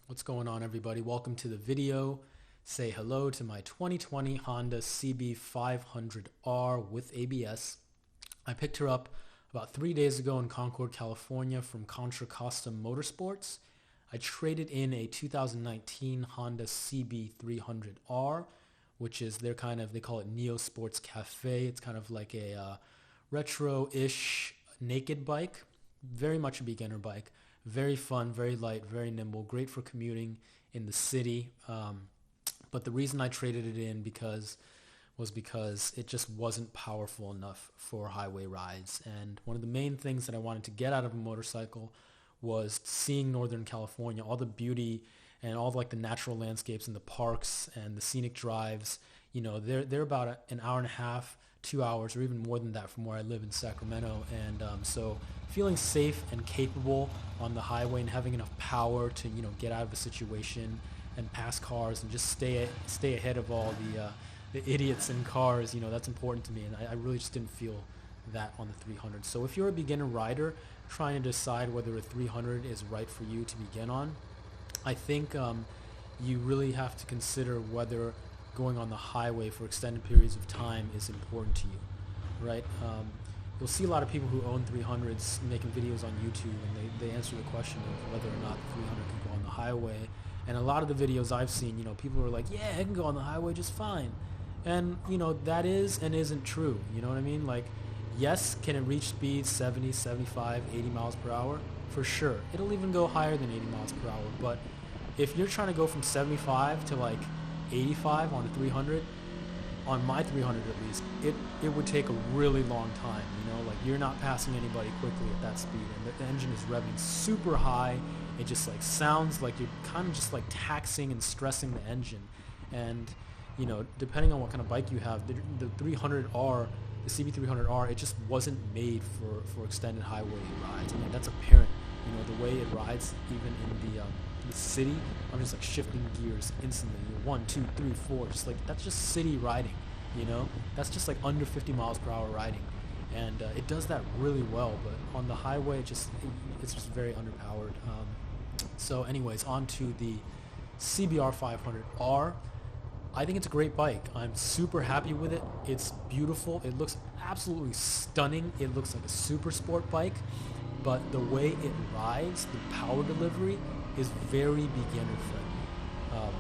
What's going on, everybody? Welcome to the video. Say hello to my 2020 Honda CB500R with ABS. I picked her up about 3 days ago in Concord, California from Contra Costa Motorsports. I traded in a 2019 Honda CB300R, which is they call it Neo Sports Cafe. It's kind of like a retro-ish naked bike, very much a beginner bike. Very fun, very light, very nimble, great for commuting in the city. But the reason I traded it in was because it just wasn't powerful enough for highway rides. And one of the main things that I wanted to get out of a motorcycle was seeing Northern California, all the beauty and all the natural landscapes and the parks and the scenic drives. You know, they're about an hour and a half, 2 hours, or even more than that from where I live in Sacramento. And so feeling safe and capable on the highway and having enough power to, get out of a situation and pass cars and just stay ahead of all the idiots in cars, that's important to me. And I really just didn't feel that on the 300. So if you're a beginner rider trying to decide whether a 300 is right for you to begin on, I think you really have to consider whether going on the highway for extended periods of time is important to you, right? You'll see a lot of people who own 300s making videos on YouTube, and they answer the question of whether or not the 300 can go on the highway. And a lot of the videos I've seen, people are like, yeah, it can go on the highway just fine. And, that is and isn't true. You know what I mean? Like, yes, can it reach speeds 70, 75, 80 miles per hour? For sure. It'll even go higher than 80 miles per hour. But if you're trying to go from 75 to 85 on a 300, on my 300 at least, it would take a really long time. You're not passing anybody quickly at that speed, and the engine is revving super high. It just sounds like you're kind of just taxing and stressing the engine. And depending on what kind of bike you have, the 300R, the CB300R, it just wasn't made for extended highway rides. I mean, that's apparent. The way it rides, even in the city, I'm just shifting gears instantly. 1, 2, 3, 4, that's just city riding. That's just under 50 miles per hour riding, and it does that really well. But on the highway, it's just very underpowered. So, anyways, on to the CBR500R. I think it's a great bike. I'm super happy with it. It's beautiful. It looks absolutely stunning. It looks like a super sport bike, but the way it rides, the power delivery, is very beginner friendly.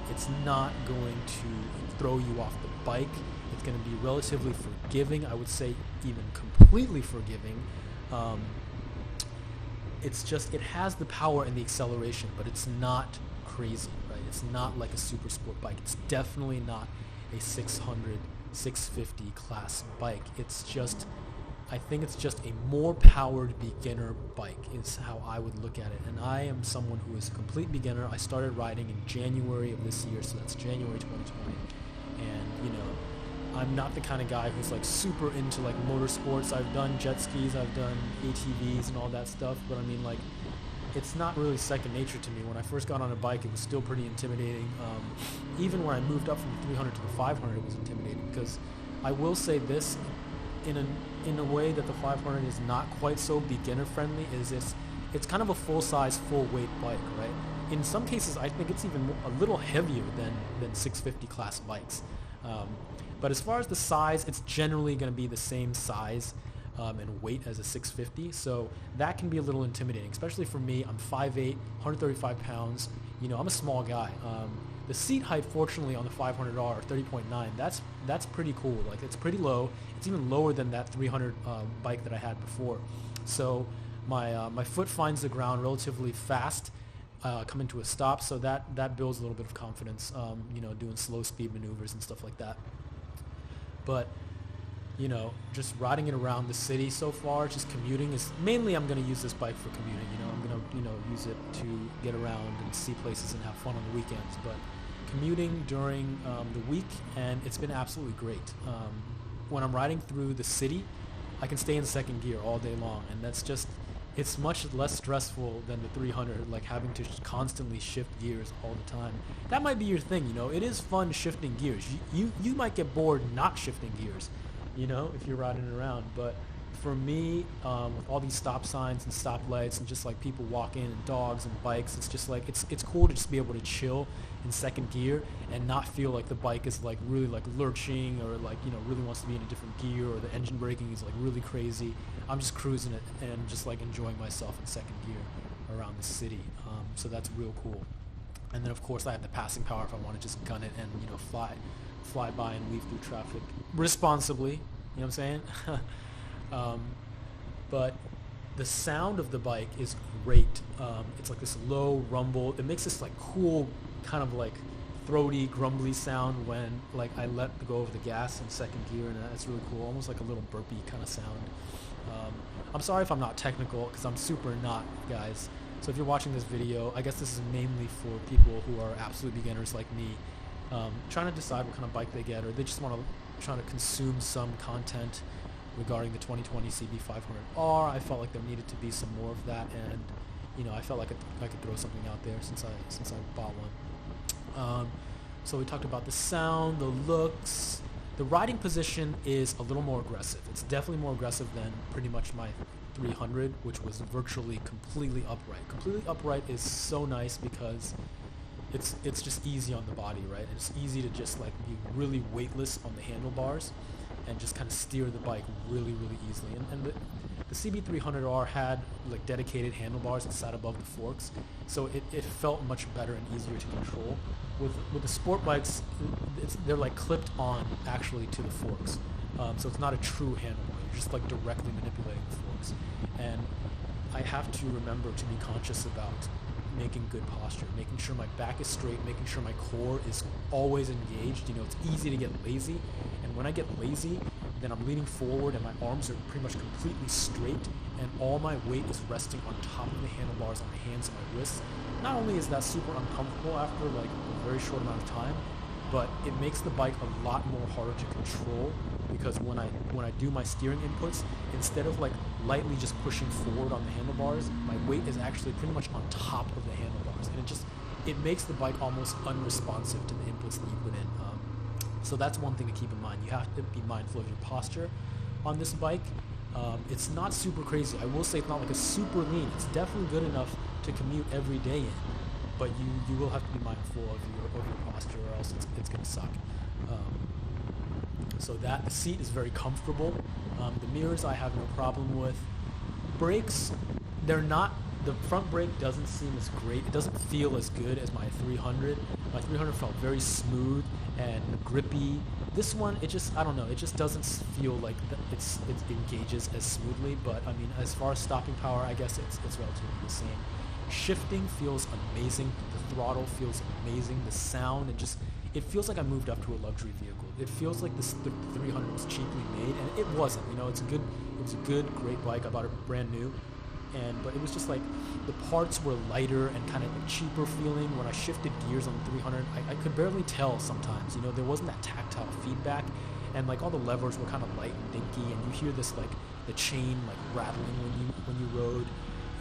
It's not going to throw you off the bike. It's going to be relatively forgiving. I would say even completely forgiving. It has the power and the acceleration, but it's not crazy, right? It's not like a super sport bike. It's definitely not a 600, 650 class bike. I think it's just a more powered beginner bike is how I would look at it. And I am someone who is a complete beginner. I started riding in January of this year, so that's January 2020. And, I'm not the kind of guy who's super into motorsports. I've done jet skis, I've done ATVs and all that stuff, but I mean it's not really second nature to me. When I first got on a bike, it was still pretty intimidating. Even when I moved up from the 300 to the 500, it was intimidating, because I will say this, in a way that the 500 is not quite so beginner friendly, is it's kind of a full-size, full-weight bike, right? In some cases, I think it's even a little heavier than 650 class bikes. But as far as the size, it's generally going to be the same size and weight as a 650, so that can be a little intimidating, especially for me. I'm 5'8", 135 pounds. I'm a small guy. The seat height, fortunately, on the 500R, 30.9, that's pretty cool. It's pretty low. It's even lower than that 300 bike that I had before. So my foot finds the ground relatively fast, coming to a stop. So that builds a little bit of confidence. Doing slow speed maneuvers and stuff like that. But just riding it around the city so far, just commuting is mainly. I'm going to use this bike for commuting. I'm going to use it to get around and see places and have fun on the weekends. But commuting during the week, and it's been absolutely great. When I'm riding through the city, I can stay in second gear all day long, and it's much less stressful than the 300, having to constantly shift gears all the time. That might be your thing. It is fun shifting gears. You might get bored not shifting gears, if you're riding around. But for me, with all these stop signs and stoplights and just like people walking and dogs and bikes, it's just like it's cool to just be able to chill in second gear and not feel like the bike is like really like lurching or like, you know, really wants to be in a different gear, or the engine braking is like really crazy. I'm just cruising it and just like enjoying myself in second gear around the city. So that's real cool. And then of course I have the passing power if I want to just gun it and, you know, fly by and weave through traffic responsibly. You know what I'm saying? But the sound of the bike is great. It's like this low rumble. It makes this like cool kind of like throaty, grumbly sound when like I let go of the gas in second gear, and that's really cool. Almost like a little burpy kind of sound. I'm sorry if I'm not technical, because I'm super not, guys. So if you're watching this video, I guess this is mainly for people who are absolute beginners like me, trying to decide what kind of bike they get, or they just want to try to consume some content regarding the 2020 CB500R. I felt like there needed to be some more of that, and you know, I felt like I could throw something out there since I bought one. So we talked about the sound, the looks. The riding position is a little more aggressive. It's definitely more aggressive than pretty much my 300, which was virtually completely upright. Completely upright is so nice because it's just easy on the body, right? And it's easy to just like be really weightless on the handlebars and just kind of steer the bike really, really easily. And the CB300R had like dedicated handlebars that sat above the forks, so it felt much better and easier to control. With the sport bikes, they're like clipped on actually to the forks, so it's not a true handlebar. You're just like directly manipulating the forks. And I have to remember to be conscious about making good posture, making sure my back is straight, making sure my core is always engaged. You know, it's easy to get lazy, and when I get lazy, then I'm leaning forward and my arms are pretty much completely straight, and all my weight is resting on top of the handlebars, on my hands and my wrists. Not only is that super uncomfortable after like a very short amount of time, but it makes the bike a lot more harder to control, because when I do my steering inputs, instead of like lightly just pushing forward on the handlebars, my weight is actually pretty much on top of the handlebars, and it makes the bike almost unresponsive to the inputs that you put in. So that's one thing to keep in mind. You have to be mindful of your posture on this bike. It's not super crazy. I will say it's not like a super lean. It's definitely good enough to commute every day in, but you will have to be mindful of your posture, or else it's going to suck. So the seat is very comfortable. The mirrors I have no problem with. Brakes, they're not. The front brake doesn't seem as great. It doesn't feel as good as my 300. My 300 felt very smooth and grippy. This one, I don't know, it just doesn't feel like it engages as smoothly. But I mean, as far as stopping power, I guess it's relatively the same. Shifting feels amazing. The throttle feels amazing. The sound, it feels like I moved up to a luxury vehicle. It feels like the 300 was cheaply made, and it wasn't. You know, it was a good, great bike. I bought it brand new. But it was just like the parts were lighter and kind of like cheaper feeling. When I shifted gears on the 300, I could barely tell sometimes. You know, there wasn't that tactile feedback, and like all the levers were kind of light and dinky, and you hear this like the chain like rattling when you rode.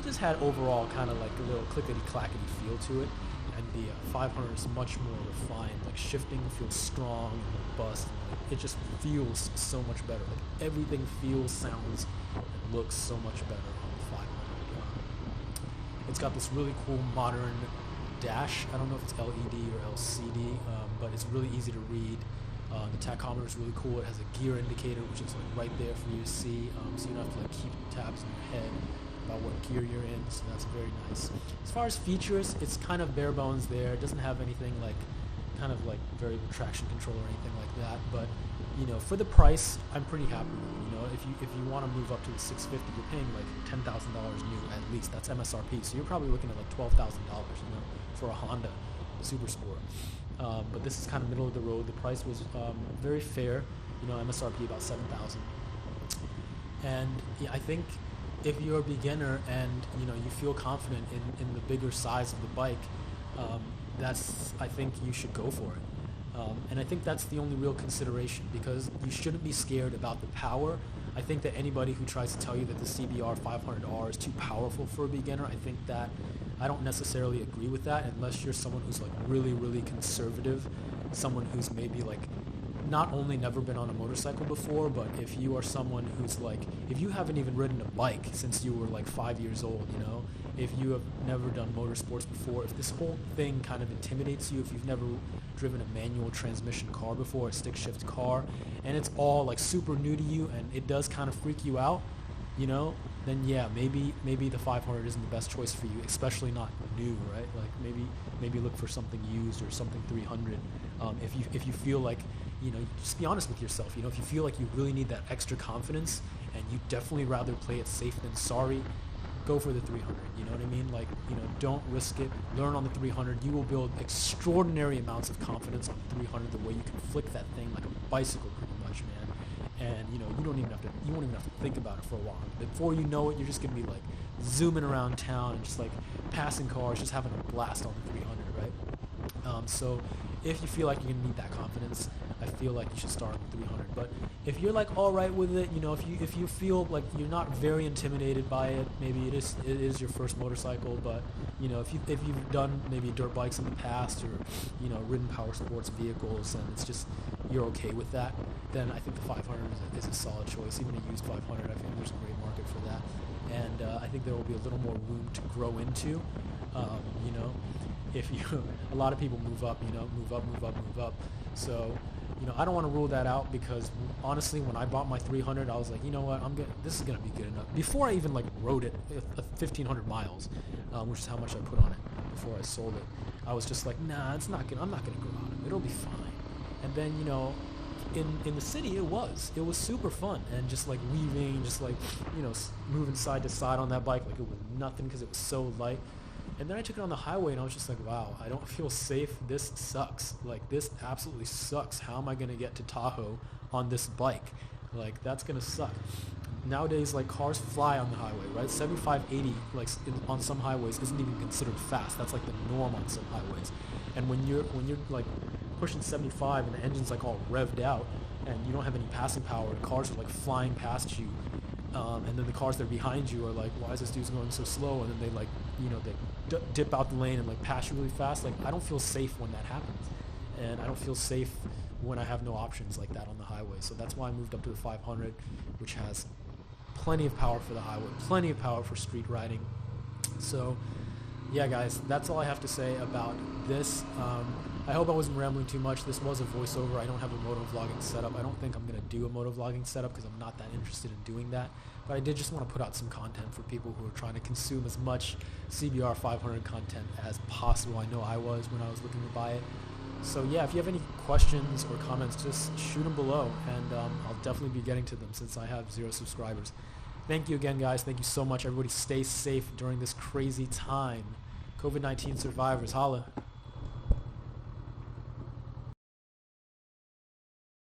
It just had overall kind of like a little clickety clackety feel to it. And the 500 is much more refined. Like shifting feels strong and robust. And like, it just feels so much better. Like everything feels, sounds, and looks so much better. It's got this really cool modern dash. I don't know if it's LED or LCD, but it's really easy to read. The tachometer is really cool. It has a gear indicator, which is like right there for you to see, so you don't have to like keep tabs in your head about what gear you're in. So that's very nice. As far as features, it's kind of bare bones there. It doesn't have anything like kind of like variable traction control or anything like that. But you know, for the price, I'm pretty happy with it. You know, if you want to move up to the 650, you're paying like $10,000 new at least. That's MSRP. So you're probably looking at like $12,000, you know, for a Honda Super Sport. But this is kind of middle of the road. The price was very fair. You know, MSRP about $7,000. And yeah, I think if you're a beginner and you know you feel confident in the bigger size of the bike, I think you should go for it. And I think that's the only real consideration, because you shouldn't be scared about the power. I think that anybody who tries to tell you that the CBR500R is too powerful for a beginner, I don't necessarily agree with that, unless you're someone who's like really, really conservative, someone who's maybe like not only never been on a motorcycle before, but if you are someone who's like, if you haven't even ridden a bike since you were like 5 years old, you know, if you have never done motorsports before, if this whole thing kind of intimidates you, if you've never driven a manual transmission car before, a stick shift car, and it's all like super new to you and it does kind of freak you out, you know, then yeah, maybe the 500 isn't the best choice for you, especially not new, right? Like maybe look for something used or something 300. If you feel like, you know, just be honest with yourself. You know, if you feel like you really need that extra confidence and you definitely rather play it safe than sorry, go for the 300. You know what I mean? Like, you know, don't risk it. Learn on the 300. You will build extraordinary amounts of confidence on the 300. The way you can flick that thing like a bicycle, pretty much, man. And you know, you won't even have to think about it for a while. Before you know it, you're just gonna be like zooming around town and just like passing cars, just having a blast on the 300, right? So if you feel like you're gonna need that confidence, I feel like you should start on the 300. But if you're like all right with it, you know, if you feel like you're not very intimidated by it, maybe it is your first motorcycle. But you know, if you've done maybe dirt bikes in the past, or you know, ridden power sports vehicles, and it's just you're okay with that, then I think the 500 is a solid choice. Even a used 500, I think there's a great market for that, and I think there will be a little more room to grow into. You know, if you a lot of people move up, you know, move up. So, you know, I don't want to rule that out, because honestly, when I bought my 300, I was like, you know what, this is gonna be good enough. Before I even like rode it 1,500 miles, which is how much I put on it before I sold it, I was just like, nah, I'm not gonna go out of it. It'll be fine. And then, you know, in the city, it was super fun, and just like weaving, just like, you know, moving side to side on that bike like it was nothing, because it was so light. And then I took it on the highway and I was just like, wow, I don't feel safe. This sucks. Like, this absolutely sucks. How am I going to get to Tahoe on this bike? Like, that's going to suck. Nowadays, like, cars fly on the highway, right? 75, 80, like, on some highways isn't even considered fast. That's like the norm on some highways. And when you're like pushing 75 and the engine's like all revved out and you don't have any passing power, the cars are like flying past you. And then the cars that are behind you are like, why is this dude going so slow? And then they like, you know, they dip out the lane and like pass you really fast. Like, I don't feel safe when that happens, and I don't feel safe when I have no options like that on the highway. So that's why I moved up to the 500, which has plenty of power for the highway, plenty of power for street riding. So yeah, guys, that's all I have to say about this. I hope I wasn't rambling too much. This was a voiceover. I don't have a motovlogging setup. I don't think I'm going to do a motovlogging setup because I'm not that interested in doing that. But I did just want to put out some content for people who are trying to consume as much CBR500 content as possible. I know I was when I was looking to buy it. So yeah, if you have any questions or comments, just shoot them below, and I'll definitely be getting to them since I have 0 subscribers. Thank you again, guys. Thank you so much. Everybody stay safe during this crazy time. COVID-19 survivors, holla.